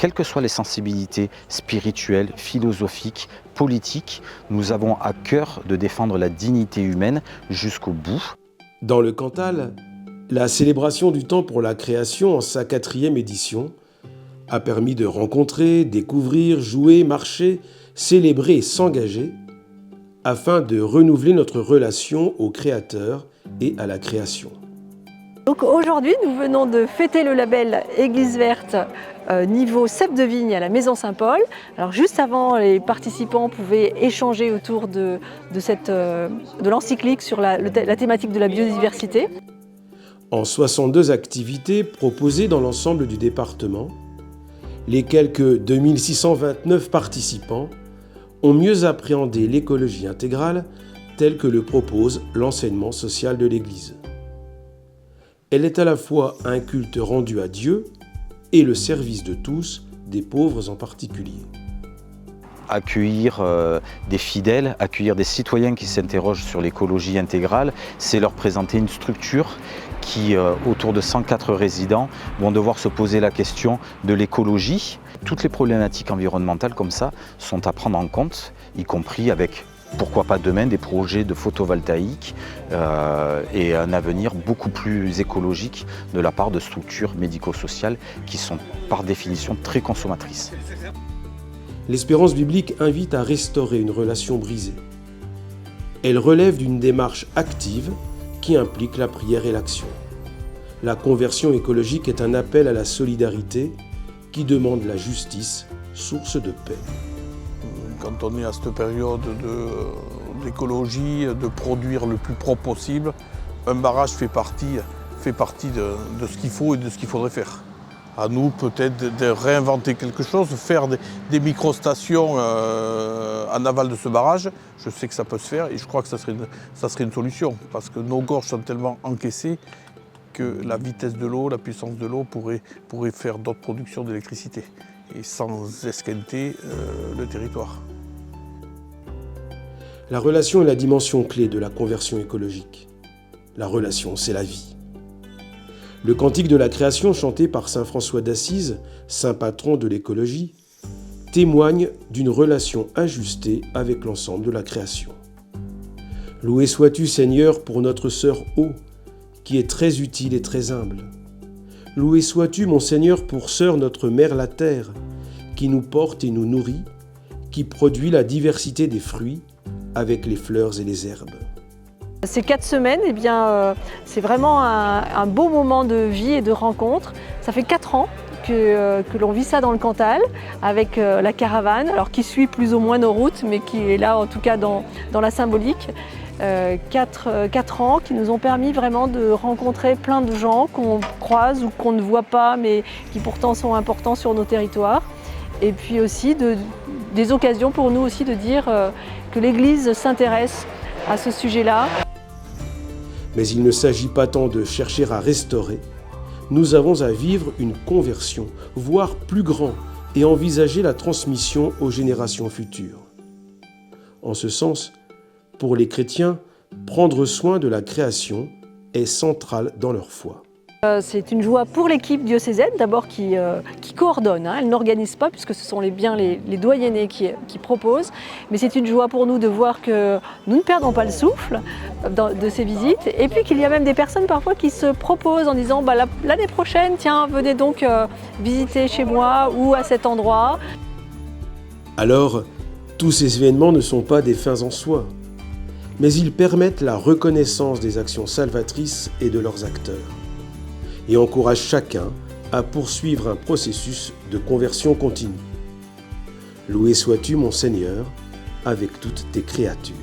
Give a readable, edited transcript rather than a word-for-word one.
quelles que soient les sensibilités spirituelles, philosophiques, politiques, nous avons à cœur de défendre la dignité humaine jusqu'au bout. Dans le Cantal, la célébration du temps pour la création en sa 4e édition a permis de rencontrer, découvrir, jouer, marcher, célébrer et s'engager afin de renouveler notre relation au Créateur et à la création. Donc aujourd'hui, nous venons de fêter le label Église verte niveau cep de vigne à la Maison Saint-Paul. Alors juste avant, les participants pouvaient échanger autour de l'encyclique sur la thématique de la biodiversité. En 62 activités proposées dans l'ensemble du département, les quelques 2629 participants ont mieux appréhendé l'écologie intégrale telle que le propose l'enseignement social de l'Église. Elle est à la fois un culte rendu à Dieu et le service de tous, des pauvres en particulier. Accueillir des fidèles, accueillir des citoyens qui s'interrogent sur l'écologie intégrale, c'est leur présenter une structure qui, autour de 104 résidents, vont devoir se poser la question de l'écologie. Toutes les problématiques environnementales comme ça sont à prendre en compte, y compris avec, pourquoi pas demain, des projets de photovoltaïque et un avenir beaucoup plus écologique de la part de structures médico-sociales qui sont par définition très consommatrices. L'espérance biblique invite à restaurer une relation brisée. Elle relève d'une démarche active qui implique la prière et l'action. La conversion écologique est un appel à la solidarité qui demande la justice, source de paix. Quand on est à cette période d'écologie, de produire le plus propre possible, un barrage fait partie de ce qu'il faut et de ce qu'il faudrait faire. À nous peut-être de réinventer quelque chose, faire des micro-stations en aval de ce barrage. Je sais que ça peut se faire et je crois que ça serait une solution parce que nos gorges sont tellement encaissées que la vitesse de l'eau, la puissance de l'eau pourrait faire d'autres productions d'électricité et sans esquinter le territoire. La relation est la dimension clé de la conversion écologique. La relation, c'est la vie. Le cantique de la création chanté par saint François d'Assise, saint patron de l'écologie, témoigne d'une relation ajustée avec l'ensemble de la création. Loué sois-tu Seigneur pour notre sœur eau, qui est très utile et très humble. Loué sois-tu mon Seigneur pour sœur notre mère la terre, qui nous porte et nous nourrit, qui produit la diversité des fruits avec les fleurs et les herbes. Ces 4 semaines, c'est vraiment un beau moment de vie et de rencontre. Ça fait 4 ans que l'on vit ça dans le Cantal avec la caravane, alors qui suit plus ou moins nos routes, mais qui est là en tout cas dans la symbolique. 4 ans qui nous ont permis vraiment de rencontrer plein de gens qu'on croise ou qu'on ne voit pas, mais qui pourtant sont importants sur nos territoires. Et puis aussi des occasions pour nous aussi de dire que l'Église s'intéresse à ce sujet-là. Mais il ne s'agit pas tant de chercher à restaurer. Nous avons à vivre une conversion, voire plus grand, et envisager la transmission aux générations futures. En ce sens, pour les chrétiens, prendre soin de la création est central dans leur foi. C'est une joie pour l'équipe diocésaine, d'abord qui coordonne. Elle n'organise pas puisque ce sont les doyennés qui proposent. Mais c'est une joie pour nous de voir que nous ne perdons pas le souffle de ces visites. Et puis qu'il y a même des personnes parfois qui se proposent en disant l'année prochaine, tiens, venez donc visiter chez moi ou à cet endroit. Alors, tous ces événements ne sont pas des fins en soi, mais ils permettent la reconnaissance des actions salvatrices et de leurs acteurs, et encouragent chacun à poursuivre un processus de conversion continue. Loué sois-tu, mon Seigneur, avec toutes tes créatures.